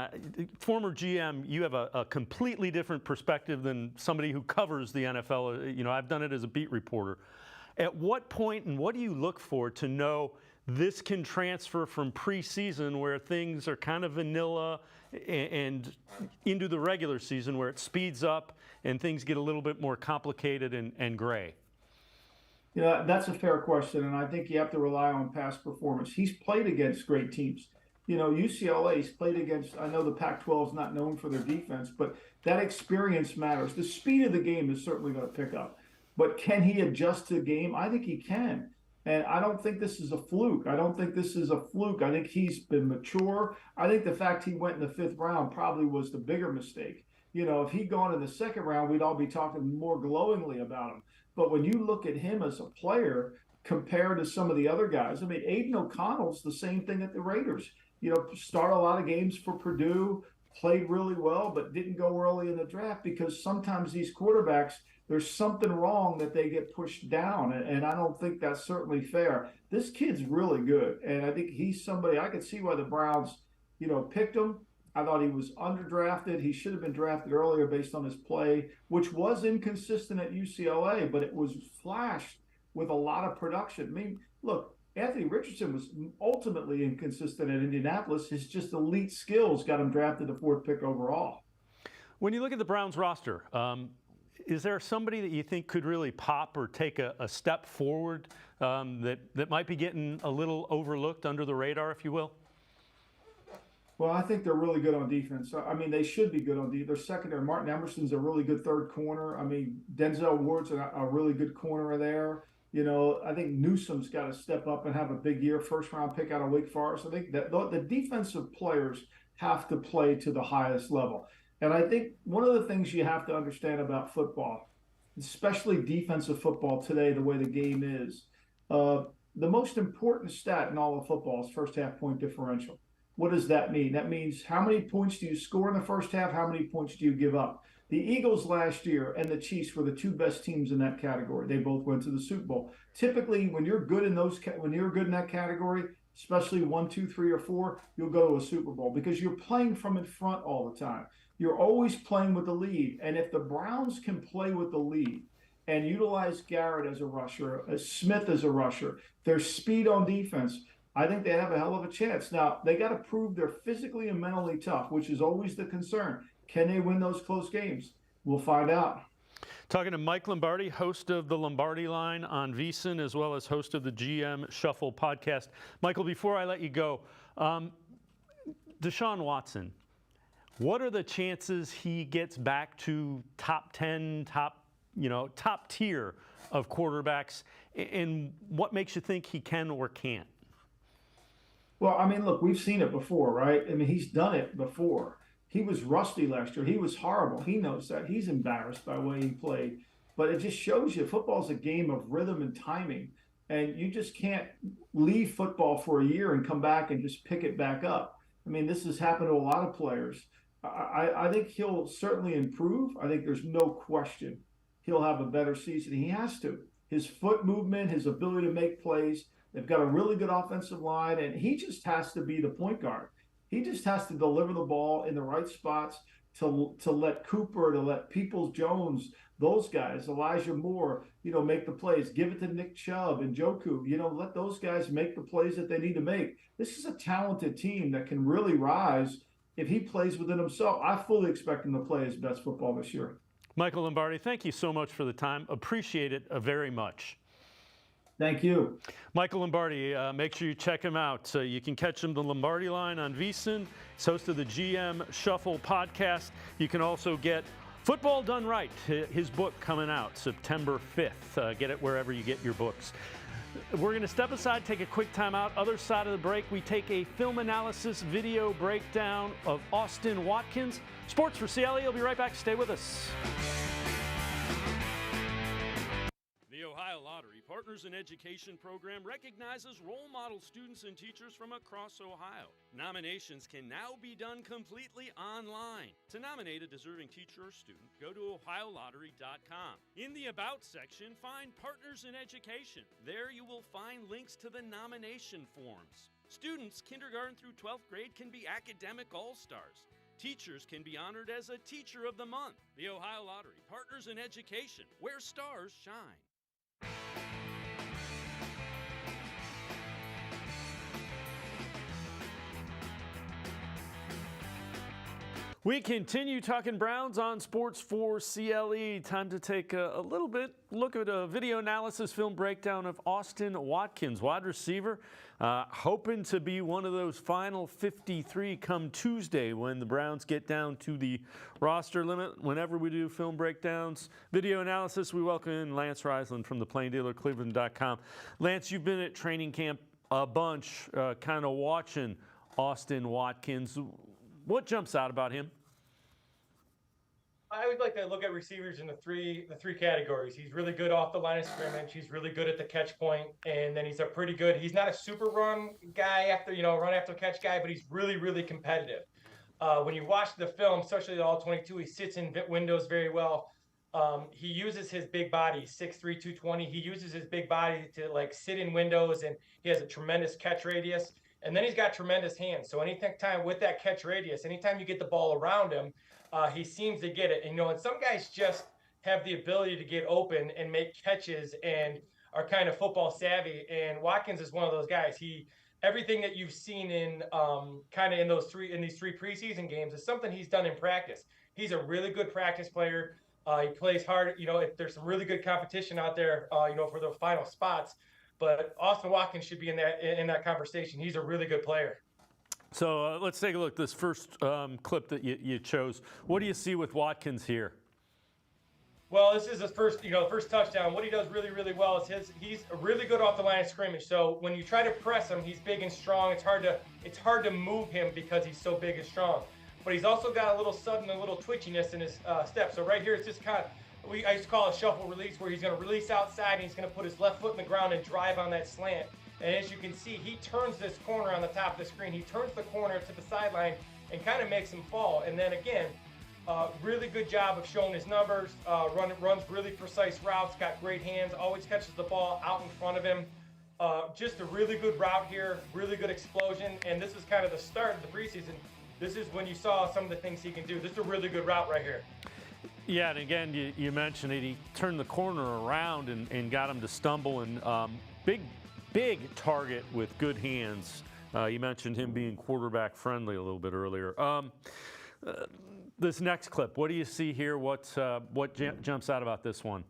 former GM, you have a completely different perspective than somebody who covers the NFL. You know, I've done it as a beat reporter. At what point and what do you look for to know this can transfer from preseason, where things are kind of vanilla, and into the regular season where it speeds up and things get a little bit more complicated and gray? Yeah, that's a fair question, and I think you have to rely on past performance. He's played against great teams. You know, UCLA's played against, I know the Pac-12 is not known for their defense, but that experience matters. The speed of the game is certainly going to pick up. But can he adjust to the game? I think he can. And I don't think this is a fluke. I think he's been mature. I think the fact he went in the fifth round probably was the bigger mistake. You know, if he'd gone in the second round, we'd all be talking more glowingly about him. But when you look at him as a player compared to some of the other guys, I mean, Aiden O'Connell's the same thing at the Raiders. You know, start a lot of games for Purdue, played really well, but didn't go early in the draft because sometimes these quarterbacks, there's something wrong that they get pushed down. And I don't think that's certainly fair. This kid's really good. And I think he's somebody I could see why the Browns, picked him. I thought he was underdrafted. He should have been drafted earlier based on his play, which was inconsistent at UCLA, but it was flashed with a lot of production. I mean, look, Anthony Richardson was ultimately inconsistent at Indianapolis. His just elite skills got him drafted the 4th pick overall. When you look at the Browns roster, is there somebody that you think could really pop or take a step forward that might be getting a little overlooked under the radar, if you will? Well, I think they're really good on defense. I mean, they should be good on defense. Their secondary, Martin Emerson's a really good 3rd corner. I mean, Denzel Ward's a really good corner there. I think Newsom's got to step up and have a big year, 1st-round pick out of Wake Forest. I think that the defensive players have to play to the highest level. And I think one of the things you have to understand about football, especially defensive football today, the way the game is, the most important stat in all of football is first half point differential. What does that mean? That means how many points do you score in the first half? How many points do you give up? The Eagles last year and the Chiefs were the 2 best teams in that category. They both went to the Super Bowl. Typically, when you're good in that category, especially 1, 2, 3, or 4, you'll go to a Super Bowl because you're playing from in front all the time. You're always playing with the lead. And if the Browns can play with the lead and utilize Garrett as a rusher, Smith as a rusher, their speed on defense, I think they have a hell of a chance. Now, they got to prove they're physically and mentally tough, which is always the concern. Can they win those close games? We'll find out. Talking to Mike Lombardi, host of the Lombardi Line on VSiN, as well as host of the GM Shuffle podcast. Michael, before I let you go, Deshaun Watson, what are the chances he gets back to top 10, top tier of quarterbacks? And what makes you think he can or can't? Well, I mean, look, we've seen it before, right? I mean, he's done it before. He was rusty last year. He was horrible. He knows that. He's embarrassed by the way he played. But it just shows you football's a game of rhythm and timing. And you just can't leave football for a year and come back and just pick it back up. I mean, this has happened to a lot of players. I think he'll certainly improve. I think there's no question he'll have a better season. He has to. His foot movement, his ability to make plays. They've got a really good offensive line, and he just has to be the point guard. He just has to deliver the ball in the right spots to let Cooper, to let Peoples-Jones, those guys, Elijah Moore, make the plays. Give it to Nick Chubb and Njoku. Let those guys make the plays that they need to make. This is a talented team that can really rise if he plays within himself. I fully expect him to play his best football this year. Michael Lombardi, thank you so much for the time. Appreciate it very much. Thank you. Michael Lombardi, make sure you check him out. You can catch him the Lombardi Line on VSiN. He's host of the GM Shuffle podcast. You can also get Football Done Right, his book coming out September 5th. Get it wherever you get your books. We're going to step aside, take a quick timeout. Other side of the break, we take a film analysis video breakdown of Austin Watkins. Sports4CLE, will be right back. Stay with us. The Ohio Lottery Partners in Education program recognizes role model students and teachers from across Ohio. Nominations can now be done completely online. To nominate a deserving teacher or student, go to ohiolottery.com. In the About section, find Partners in Education. There you will find links to the nomination forms. Students kindergarten through 12th grade can be academic all-stars. Teachers can be honored as a Teacher of the Month. The Ohio Lottery Partners in Education, where stars shine. We continue talking Browns on Sports4CLE. Time to take a little bit look at a video analysis film breakdown of Austin Watkins, wide receiver, hoping to be one of those final 53 come Tuesday when the Browns get down to the roster limit. Whenever we do film breakdowns, video analysis, we welcome in Lance Reisland from the Plain Dealer, cleveland.com. Lance, you've been at training camp a bunch, kind of watching Austin Watkins. What jumps out about him? I would like to look at receivers in the three categories. He's really good off the line of scrimmage. He's really good at the catch point, and then he's a pretty good. He's not a super run guy run after catch guy, but he's really, really competitive. When you watch the film, especially the all 22, he sits in windows very well. He uses his big body, 6'3", 220. He uses his big body to like sit in windows, and he has a tremendous catch radius. And then he's got tremendous hands. So anytime with that catch radius, anytime you get the ball around him, he seems to get it. And, and some guys just have the ability to get open and make catches and are kind of football savvy. And Watkins is one of those guys. Everything that you've seen in kind of in these three preseason games is something he's done in practice. He's a really good practice player. He plays hard. If there's some really good competition out there, for the final spots. But Austin Watkins should be in that conversation. He's a really good player. So let's take a look at this first clip that you chose. What do you see with Watkins here? Well, this is his first touchdown. What he does really, really well is he's really good off the line of scrimmage. So when you try to press him, he's big and strong. It's hard to move him because he's so big and strong. But he's also got a little sudden, a little twitchiness in his step. So right here, it's just kind of, I used to call it a shuffle release, where he's going to release outside and he's going to put his left foot in the ground and drive on that slant. And as you can see, he turns this corner on the top of the screen. He turns the corner to the sideline and kind of makes him fall. And then again, really good job of showing his numbers, runs really precise routes, got great hands, always catches the ball out in front of him. Just a really good route here, really good explosion. And this is kind of the start of the preseason. This is when you saw some of the things he can do. This is a really good route right here. Yeah, and again, you mentioned it. He turned the corner around and got him to stumble. And big target with good hands. You mentioned him being quarterback friendly a little bit earlier. This next clip, what do you see here? What jumps out about this one?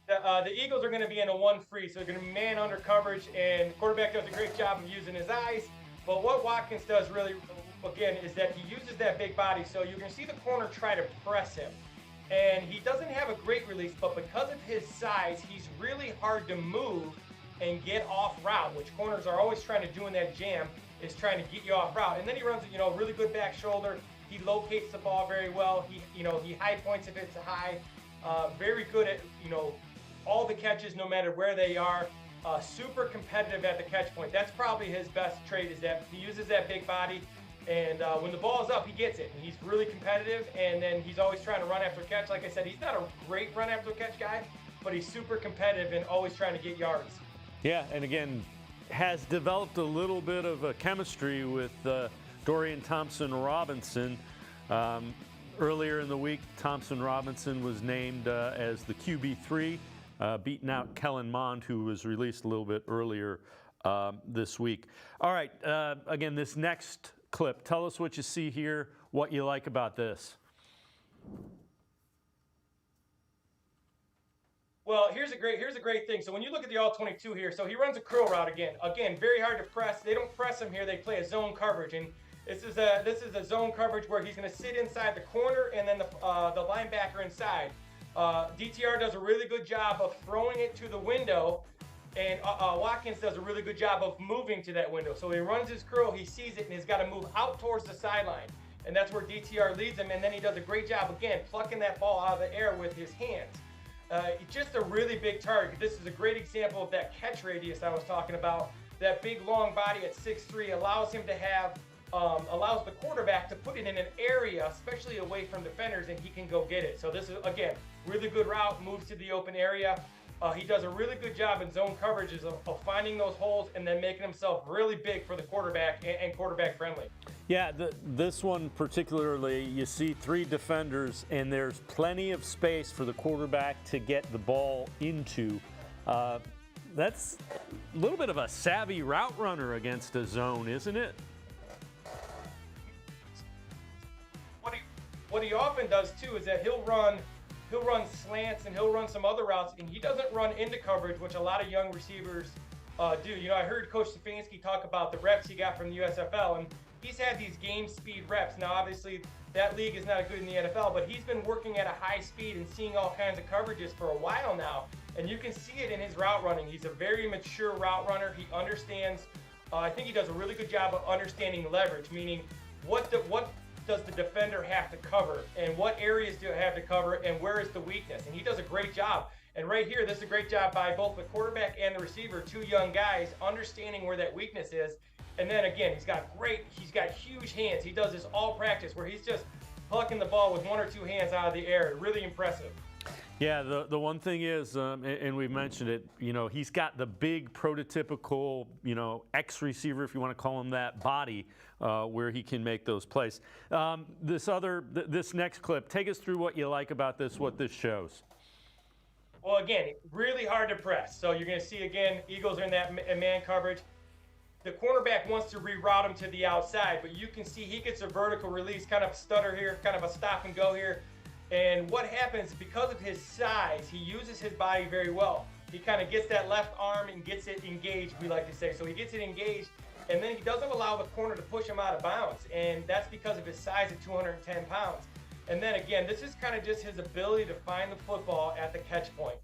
The Eagles are going to be in a 1-free, so they're going to be man under coverage, and the quarterback does a great job of using his eyes. But what Watkins does really, again, is that he uses that big body. So you can see the corner try to press him. And he doesn't have a great release, but because of his size, he's really hard to move and get off route, which corners are always trying to do in that jam, is trying to get you off route. And then he runs, really good back shoulder. He locates the ball very well. He high points if it's high. Very good at, all the catches, no matter where they are. Super competitive at the catch point. That's probably his best trait, is that he uses that big body, and when the ball is up, he gets it. And he's really competitive, and then he's always trying to run after catch. Like I said, he's not a great run after catch guy, but he's super competitive and always trying to get yards. Yeah, and again, has developed a little bit of a chemistry with Dorian Thompson-Robinson. Earlier in the week, Thompson-Robinson was named as the QB3. Beating out Kellen Mond, who was released a little bit earlier this week. All right, again, this next clip, tell us what you see here, what you like about this. Well, here's a great thing. So when you look at the all-22 here, so he runs a curl route again. Again, very hard to press. They don't press him here. They play a zone coverage, and this is a zone coverage where he's going to sit inside the corner and then the linebacker inside. DTR does a really good job of throwing it to the window, and Watkins does a really good job of moving to that window. So he runs his curl, he sees it, and he's got to move out towards the sideline. And that's where DTR leads him, and then he does a great job, again, plucking that ball out of the air with his hands. Just a really big target. This is a great example of that catch radius I was talking about. That big, long body at 6'3" allows him to have allows the quarterback to put it in an area, especially away from defenders, and he can go get it. So this is, again, really good route, moves to the open area. He does a really good job in zone coverages of finding those holes and then making himself really big for the quarterback and quarterback friendly. Yeah, this one particularly, you see three defenders, and there's plenty of space for the quarterback to get the ball into. That's a little bit of a savvy route runner against a zone, isn't it? What he often does too is that he'll run slants and he'll run some other routes, and he doesn't run into coverage, which a lot of young receivers do. I heard Coach Stefanski talk about the reps he got from the USFL, and he's had these game speed reps. Now, obviously, that league is not good in the NFL, but he's been working at a high speed and seeing all kinds of coverages for a while now, and you can see it in his route running. He's a very mature route runner. He understands. I think he does a really good job of understanding leverage, meaning what does the defender have to cover, and what areas do it have to cover, and where is the weakness? And he does a great job. And right here, this is a great job by both the quarterback and the receiver, two young guys, understanding where that weakness is. And then again, he's got huge hands. He does this all practice, where he's just plucking the ball with one or two hands out of the air. Really impressive. Yeah, the one thing is, and we've mentioned it, he's got the big prototypical, X-receiver, if you want to call him that, body where he can make those plays. This next clip, take us through what you like about this, what this shows. Well, again, really hard to press. So you're going to see, again, Eagles are in that man coverage. The cornerback wants to reroute him to the outside, but you can see he gets a vertical release, kind of stutter here, kind of a stop and go here. And what happens, because of his size, he uses his body very well. He kind of gets that left arm and gets it engaged, we like to say. So he gets it engaged, and then he doesn't allow the corner to push him out of bounds. And that's because of his size of 210 pounds. And then again, this is kind of just his ability to find the football at the catch point.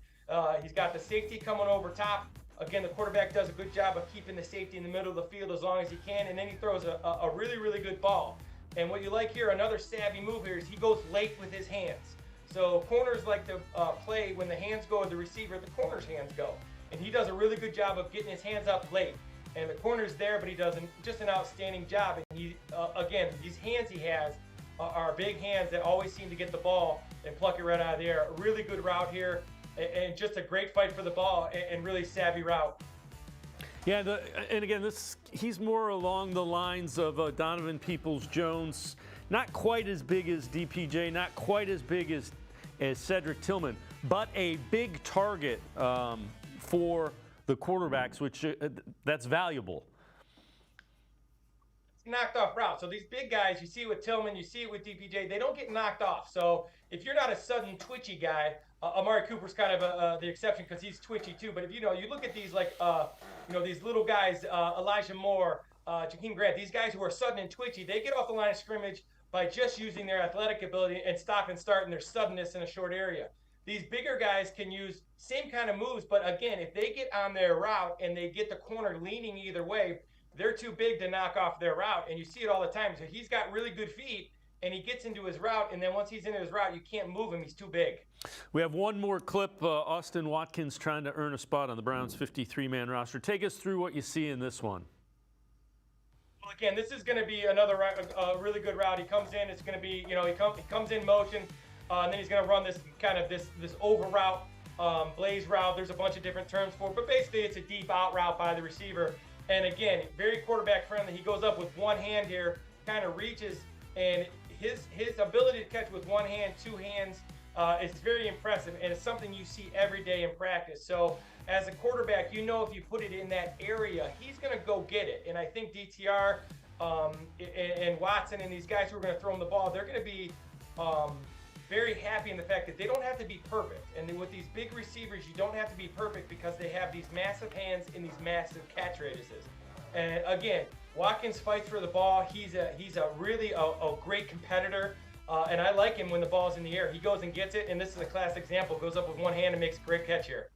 He's got the safety coming over top. Again, the quarterback does a good job of keeping the safety in the middle of the field as long as he can, and then he throws a really, really good ball. And what you like here, another savvy move here, is he goes late with his hands. So corners like to play when the hands go to the receiver, the corner's hands go. And he does a really good job of getting his hands up late. And the corner's there, but he does just an outstanding job. And he, again, these hands he has are big hands that always seem to get the ball and pluck it right out of the air. A really good route here, and just a great fight for the ball, and really savvy route. Yeah, and again, he's more along the lines of Donovan Peoples-Jones. Not quite as big as DPJ, not quite as big as Cedric Tillman, but a big target for the quarterbacks, which that's valuable. Knocked off route. So these big guys, you see it with Tillman, you see it with DPJ, they don't get knocked off. So if you're not a sudden twitchy guy, Amari Cooper's kind of the exception because he's twitchy too. But if you look at these these little guys, Elijah Moore, Jakeem Grant, these guys who are sudden and twitchy, they get off the line of scrimmage by just using their athletic ability and stop and start and their suddenness in a short area. These bigger guys can use same kind of moves, but again, if they get on their route and they get the corner leaning either way, they're too big to knock off their route, and you see it all the time. So he's got really good feet, and he gets into his route, and then once he's into his route, you can't move him. He's too big. We have one more clip, Austin Watkins trying to earn a spot on the Browns' 53-man roster. Take us through what you see in this one. Well, again, this is going to be another really good route. He comes in. It's going to be, he comes in motion, and then he's going to run this kind of this over route, blaze route. There's a bunch of different terms for it, but basically it's a deep out route by the receiver. And again, very quarterback friendly. He goes up with one hand here, kind of reaches, and his ability to catch with one hand, two hands, is very impressive, and it's something you see every day in practice. So as a quarterback, if you put it in that area, he's going to go get it. And I think DTR and Watson and these guys who are going to throw him the ball, they're going to be very happy in the fact that they don't have to be perfect. And then with these big receivers, you don't have to be perfect because they have these massive hands and these massive catch radiuses. And again, Watkins fights for the ball. He's a really great competitor. And I like him when the ball's in the air. He goes and gets it, and this is a classic example. Goes up with one hand and makes a great catch here.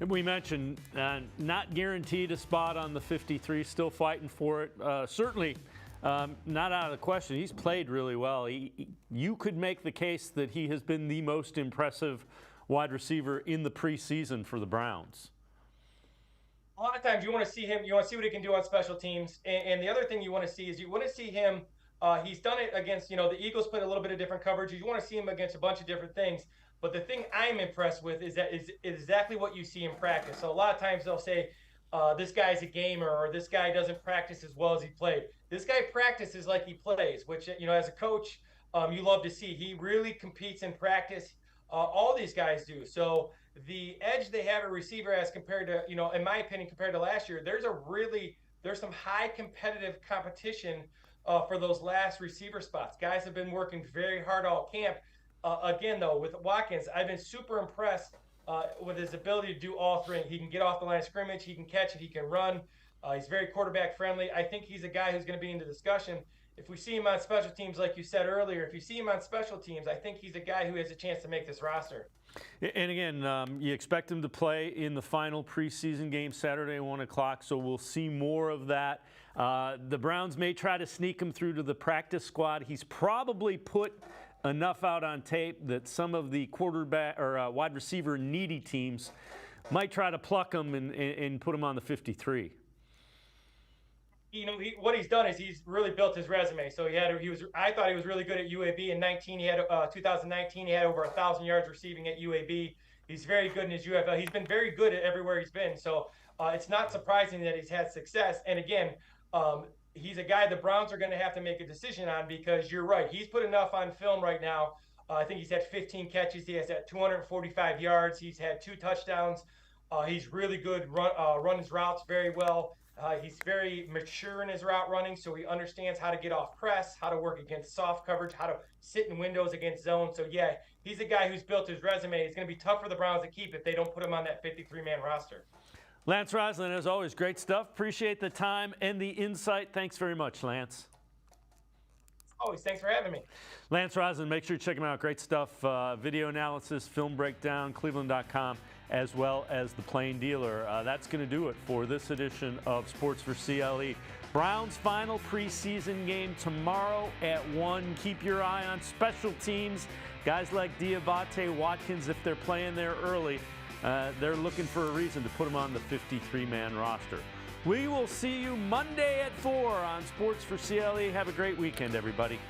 And we mentioned not guaranteed a spot on the 53, still fighting for it. Certainly not out of the question. He's played really well. You could make the case that he has been the most impressive wide receiver in the preseason for the Browns. A lot of times you want to see him, you want to see what he can do on special teams. And the other thing you want to see is you want to see him, he's done it against, the Eagles played a little bit of different coverage. You want to see him against a bunch of different things. But the thing I'm impressed with is that is exactly what you see in practice. So a lot of times they'll say, this guy's a gamer, or this guy doesn't practice as well as he played. This guy practices like he plays, which, as a coach, you love to see. He really competes in practice. All these guys do. So the edge they have a receiver as compared to, in my opinion, compared to last year, there's some high competitive competition for those last receiver spots. Guys have been working very hard all camp. Again, though, with Watkins, I've been super impressed with his ability to do all three. He can get off the line of scrimmage, he can catch it, he can run. He's very quarterback friendly. I think he's a guy who's going to be in the discussion. If we see him on special teams, like you said earlier, if you see him on special teams, I think he's a guy who has a chance to make this roster. And again, you expect him to play in the final preseason game Saturday at 1 o'clock, so we'll see more of that. The Browns may try to sneak him through to the practice squad. He's probably put enough out on tape that some of the quarterback or wide receiver needy teams might try to pluck him and put him on the 53. what he's done is he's really built his resume. So I thought he was really good at UAB in 2019. He had over 1,000 yards receiving at UAB. He's very good in his UFL. He's been very good at everywhere he's been. So it's not surprising that he's had success. And again, he's a guy the Browns are going to have to make a decision on, because you're right. He's put enough on film right now. I think he's had 15 catches. He has had 245 yards. He's had 2 touchdowns. He's really good, run his routes very well. He's very mature in his route running, so he understands how to get off press, how to work against soft coverage, how to sit in windows against zone. So, yeah, he's a guy who's built his resume. It's going to be tough for the Browns to keep if they don't put him on that 53-man roster. Lance Reisland, as always, great stuff. Appreciate the time and the insight. Thanks very much, Lance. Always. Thanks for having me. Lance Reisland, make sure you check him out. Great stuff. Video analysis, film breakdown, cleveland.com, as well as the Plain Dealer. That's going to do it for this edition of Sports4CLE. Browns' final preseason game tomorrow at 1. Keep your eye on special teams. Guys like Diabate, Watkins, if they're playing there early, they're looking for a reason to put them on the 53-man roster. We will see you Monday at 4 on Sports4CLE. Have a great weekend, everybody.